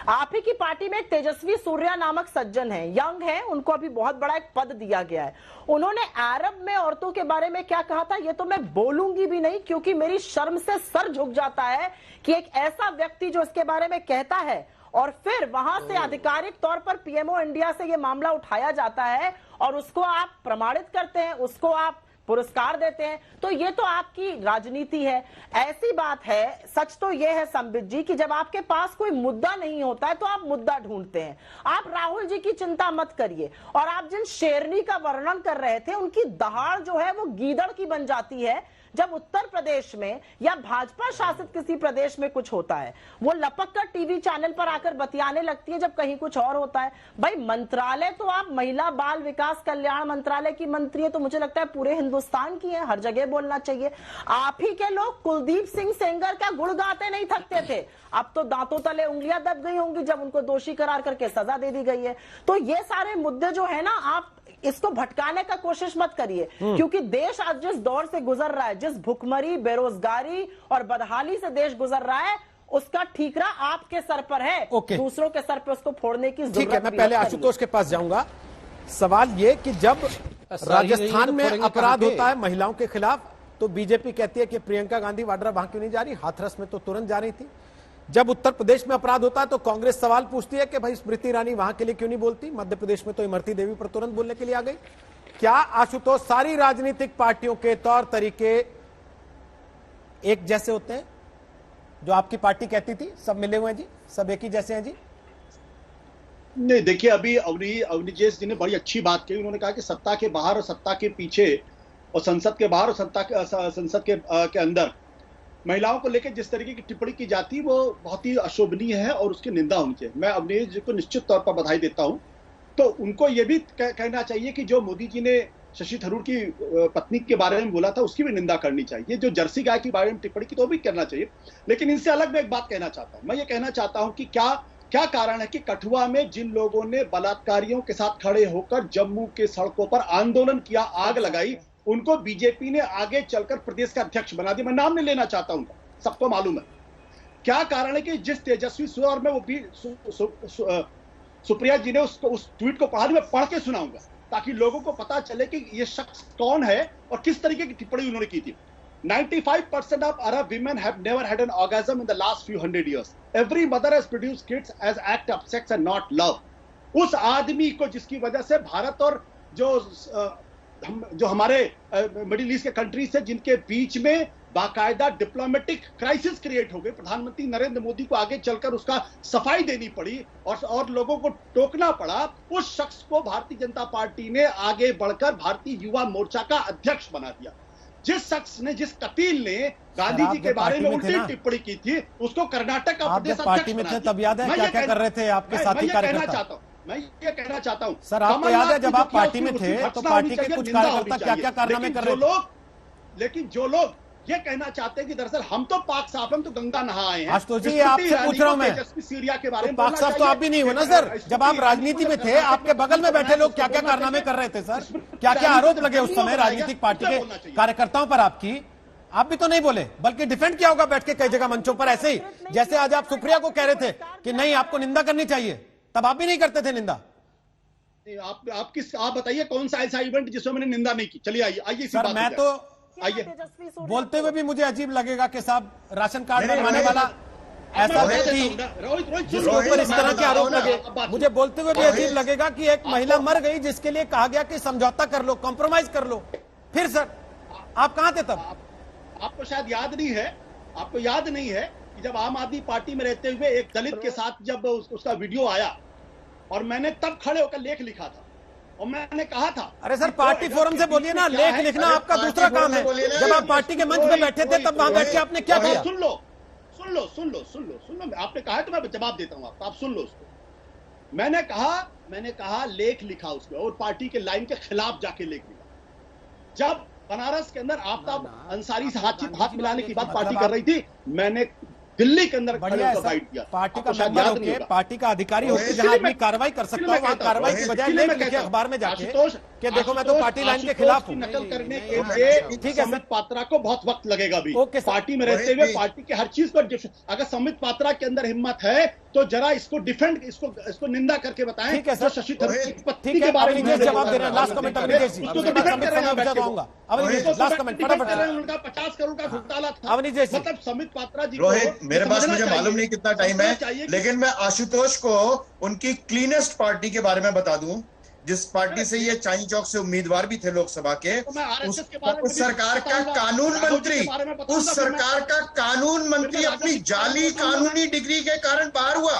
आप ही की पार्टी में एक तेजस्वी सूर्या नामक सज्जन है, यंग है, उनको अभी बहुत बड़ा एक पद दिया गया है। उन्होंने अरब में औरतों के बारे में क्या कहा था ये तो मैं बोलूंगी भी नहीं, क्योंकि मेरी शर्म से सर झुक जाता है कि एक ऐसा व्यक्ति जो इसके बारे में कहता है और फिर वहां से आधिकारिक तौर पर पीएमओ इंडिया से यह मामला उठाया जाता है और उसको आप प्रमाणित करते हैं, उसको आप पुरस्कार देते हैं, तो ये तो आपकी राजनीति है। ऐसी बात है, सच तो ये है संबित जी कि जब आपके पास कोई मुद्दा नहीं होता है तो आप मुद्दा ढूंढते हैं। आप राहुल जी की चिंता मत करिए, और आप जिन शेरनी का वर्णन कर रहे थे उनकी दहाड़ जो है वो गीदड़ की बन जाती है जब उत्तर प्रदेश में या भाजपा शासित किसी प्रदेश में कुछ होता है। वो लपक कर टीवी चैनल पर आकर बतियाने लगती है जब कहीं कुछ और होता है। भाई मंत्रालय तो आप महिला बाल विकास कल्याण मंत्रालय की मंत्री है, तो मुझे लगता है पूरे हिंदुस्तान की है, हर जगह बोलना चाहिए। आप ही के लोग कुलदीप सिंह सेंगर का गुण गाते नहीं थकते थे, अब तो दांतों तले उंगलियां दब गई होंगी जब उनको दोषी करार करके सजा दे दी गई है। तो ये सारे मुद्दे जो है ना, आप इसको भटकाने का कोशिश मत करिए, क्योंकि देश आज जिस दौर से गुजर रहा है, जिस भुखमरी, बेरोजगारी और बदहाली से देश गुजर रहा है, उसका ठीकरा आपके सर पर है। ओके। दूसरों के सर पर उसको फोड़ने की जरूरत ठीक है, मैं भी पहले मत आशुतोष के पास जाऊंगा। सवाल ये कि जब राजस्थान में अपराध होता है महिलाओं के खिलाफ तो बीजेपी कहती है कि प्रियंका गांधी वाड्रा वहां क्यों नहीं जा रही, हाथरस में तो तुरंत जा रही थी। जब उत्तर प्रदेश में अपराध होता है तो कांग्रेस सवाल पूछती है कि भाई स्मृति ईरानी वहां के लिए क्यों नहीं बोलती, मध्य प्रदेश में तो इमरती देवी पर तुरंत बोलने के लिए आ गई। क्या आशुतोष सारी राजनीतिक पार्टियों के तौर तरीके एक जैसे होते हैं? जो आपकी पार्टी कहती थी सब मिले हुए हैं जी, सब एक ही जैसे हैं जी? नहीं, देखिए अभी अवनीजेश जी ने बड़ी अच्छी बात कही। उन्होंने कहा कि सत्ता के बाहर और सत्ता के पीछे और संसद के बाहर और संसद के अंदर महिलाओं को लेकर जिस तरीके की टिप्पणी की जाती है वो बहुत ही अशोभनीय है और उसकी निंदा होनी चाहिए। मैं अवनीश जी को निश्चित तौर पर बधाई देता हूं। तो उनको ये भी कहना चाहिए कि जो मोदी जी ने शशि थरूर की पत्नी के बारे में बोला था उसकी भी निंदा करनी चाहिए। जो जर्सी गाय के बारे में टिप्पणी की तो भी करना चाहिए। लेकिन इनसे अलग मैं एक बात कहना चाहता हूं। मैं ये कहना चाहता हूं कि क्या कारण है कि कठुआ में जिन लोगों ने बलात्कारियों के साथ खड़े होकर जम्मू के सड़कों पर आंदोलन किया, आग लगाई, उनको बीजेपी ने आगे चलकर प्रदेश का अध्यक्ष बना दिया। मैं नाम नहीं लेना चाहता हूं, सबको मालूम है। क्या कारण है कि जिस तेजस्वी स्वर में वो भी सुप्रिया जी ने उस ट्वीट को पढ़ा, मैं पढ़ के सुनाऊंगा ताकि लोगों को पता चले कि ये शख्स कौन है और किस तरीके की टिप्पणी उन्होंने की थी। 95% of Arab women have never had an orgasm in the last few hundred years. Every mother has produced kids as act of sex and not love. उस आदमी को जिसकी वजह से भारत और जो हमारे मिडिल ईस्ट के कंट्रीज है जिनके बीच में बाकायदा डिप्लोमेटिक क्राइसिस क्रिएट हो गई, प्रधानमंत्री नरेंद्र मोदी को आगे चलकर उसका सफाई देनी पड़ी और लोगों को टोकना पड़ा। उस शख्स को भारतीय जनता पार्टी ने आगे बढ़कर भारतीय युवा मोर्चा का अध्यक्ष बना दिया। जिस शख्स ने, जिस कतील ने गांधी जी के बारे में उल्टी टिप्पणी की थी उसको कर्नाटक का प्रदेश अध्यक्ष बना दिया। तब याद है क्या क्या कर रहे थे आपके साथी कार्यकर्ता? मैं ये कहना चाहता हूं सर, आपको याद है जब आप पार्टी में थे तो पार्टी के कुछ कार्यकर्ता क्या क्या कारनामे कर रहे थे? लेकिन जो लोग ये कहना चाहते हैं कि दरअसल हम तो पाक साफ, हम तो गंगा नहा आए हैं। आशुतोष जी आपसे पूछ रहा हूं मैं, सीरिया के बारे में पाक साफ तो आप भी नहीं हो ना सर। जब आप राजनीति में थे आपके बगल में बैठे लोग क्या क्या कारनामे कर रहे थे सर? क्या क्या आरोप लगे उस समय राजनीतिक पार्टी के कार्यकर्ताओं पर आपकी? आप भी तो नहीं बोले बल्कि डिफेंड किया होगा बैठ के कई जगह मंचों पर, ऐसे ही जैसे आज आप सुप्रिया को कह रहे थे कि नहीं आपको निंदा करनी चाहिए, तब आप भी नहीं करते थे निंदा। आप बताइए कौन सा ऐसा इवेंट जिसमें मैंने निंदा नहीं की? चलिए आइए सर, मैं तो आइए बोलते हुए भी मुझे अजीब लगेगा कि साहब राशन कार्ड बनवाने वाला ऐसा व्यक्ति जिसके ऊपर इस तरह के आरोप लगे, मुझे बोलते हुए भी अजीब लगेगा कि एक महिला मर गई जिसके लिए कहा गया कि समझौता कर लो, कॉम्प्रोमाइज कर लो। फिर सर आप कहां थे तब? आपको शायद याद नहीं है, आपको याद नहीं है कि जब आम आदमी पार्टी में रहते हुए एक दलित के साथ जब उसका वीडियो आया और मैंने तब खड़े होकर लेख लिखा था और मैंने कहा था, अरे सर पार्टी फोरम से बोलिए ना, लेख लिखना आपका दूसरा काम है। जब आप पार्टी के मंच पे बैठे थे तब वहां बैठ के आपने क्या किया? सुन लो, आपने कहा है तो मैं जवाब देता हूं आपको, आप सुन लो उसको। मैंने कहा लेख लिखा उसको और पार्टी के लाइन के खिलाफ जाके लेख लिखा। जब बनारस के अंदर आफ्ताब अंसारी से हाथ मिलाने की बात पार्टी कर रही थी, मैंने दिल्ली के अंदर फाइट किया। पार्टी का मेंबर होके, पार्टी का अधिकारी होके जहां आदमी कार्रवाई कर सकता है वहां कार्रवाई की बजाय लेख लिखे अखबार में जाके कि देखो मैं तो पार्टी लाइन के खिलाफ हूं। नकल करने के लिए ठीक है, संबित पात्रा को बहुत वक्त लगेगा भी पार्टी में रहते हुए पार्टी के हर चीज पर। अगर संबित पात्रा के अंदर हिम्मत है तो जरा इसको डिफेंड, इसको निंदा करके बताएं। ठीक है सर, शशि थरूर की पत्नी के बारे में जवाब दे रहे हैं। लास्ट कमेंट अवनीश जी, लास्ट कमेंट फटाफट। उनका 50 करोड़ का घोटाला था अवनीश जी, मतलब संबित पात्रा जी। रोहित, मेरे पास मुझे मालूम नहीं कितना टाइम है, लेकिन मैं आशुतोष को उनकी क्लीनेस्ट पार्टी के बारे में बता दूं जिस पार्टी से ये चांदनी चौक से उम्मीदवार भी थे लोकसभा के, उस सरकार का कानून मंत्री अपनी जाली कानूनी डिग्री के कारण बाहर हुआ।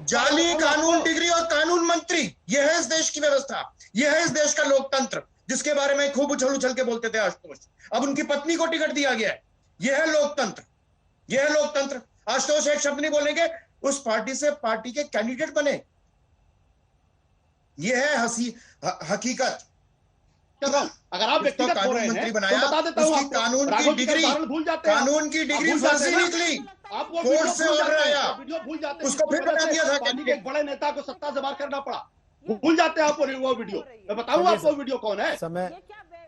जाली कानून डिग्री और कानून मंत्री, यह है इस देश की व्यवस्था, यह है इस देश का लोकतंत्र जिसके बारे में खूब उछल के बोलते थे आशुतोष। अब उनकी पत्नी को टिकट दिया गया है, यह है लोकतंत्र, यह है लोकतंत्र। आशुतोष एक शब्द नहीं बोलेंगे, उस पार्टी से पार्टी के कैंडिडेट बने, यह है हकीकत। अगर आप व्यक्तिगत हो रहे हैं बनाया तो बता देता हूं, उसकी कानून की डिग्री फर्जी निकली, आप वो कोर्ट से ऑर्डर आया, वीडियो भूल जाते हैं, उसको फिर बना दिया था पार्टी के एक बड़े नेता को सत्ता से बाहर करना पड़ा, भूल जाते हैं आप वो वीडियो। मैं बताऊं आपको वीडियो कौन है?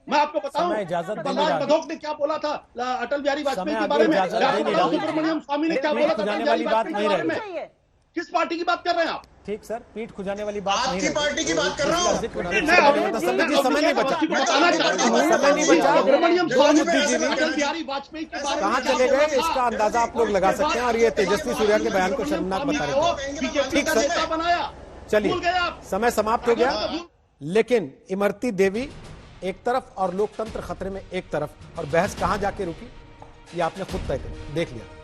मैं आपको बताऊं, समय इजाजत दे नहीं प्रहलाद रहा। बधोक ने क्या बोला था अटल बिहारी वाजपेयी समय के बारे आपको में, इजाजत दे नहीं रहा। सुब्रमण्यम स्वामी ने क्या बोला था खुजाने अटल वाली बिहारी बात वाजपेयी नहीं के बारे रही। में? किस पार्टी की बात कर रहे हैं आप? ठीक सर, पीठ खुजाने वाली बात नहीं आपकी रही। पार्टी की बात कर रहा हूं। समय नहीं बचा, बताना चाहता हूं, समय नहीं बचा। सुब्रमण्यम स्वामी बुद्धिजीवी अटल बिहारी वाजपेयी के बारे में कहाँ क्या चले बोला गए, था? इसका अंदाजा आप लोग लगा सकते हैं। और ये तेजस्वी सूर्या के बयान को शर्मनाक बता रहे हैं। बीजेपी ठीक का सर। नेता बनाया, चलिए, भूल गए आप। समय समाप्त हो गया। लेकिन इमरती देवी एक तरफ और लोकतंत्र खतरे में एक तरफ, और बहस कहां जाके रुकी ये आपने खुद तय कर देख लिया।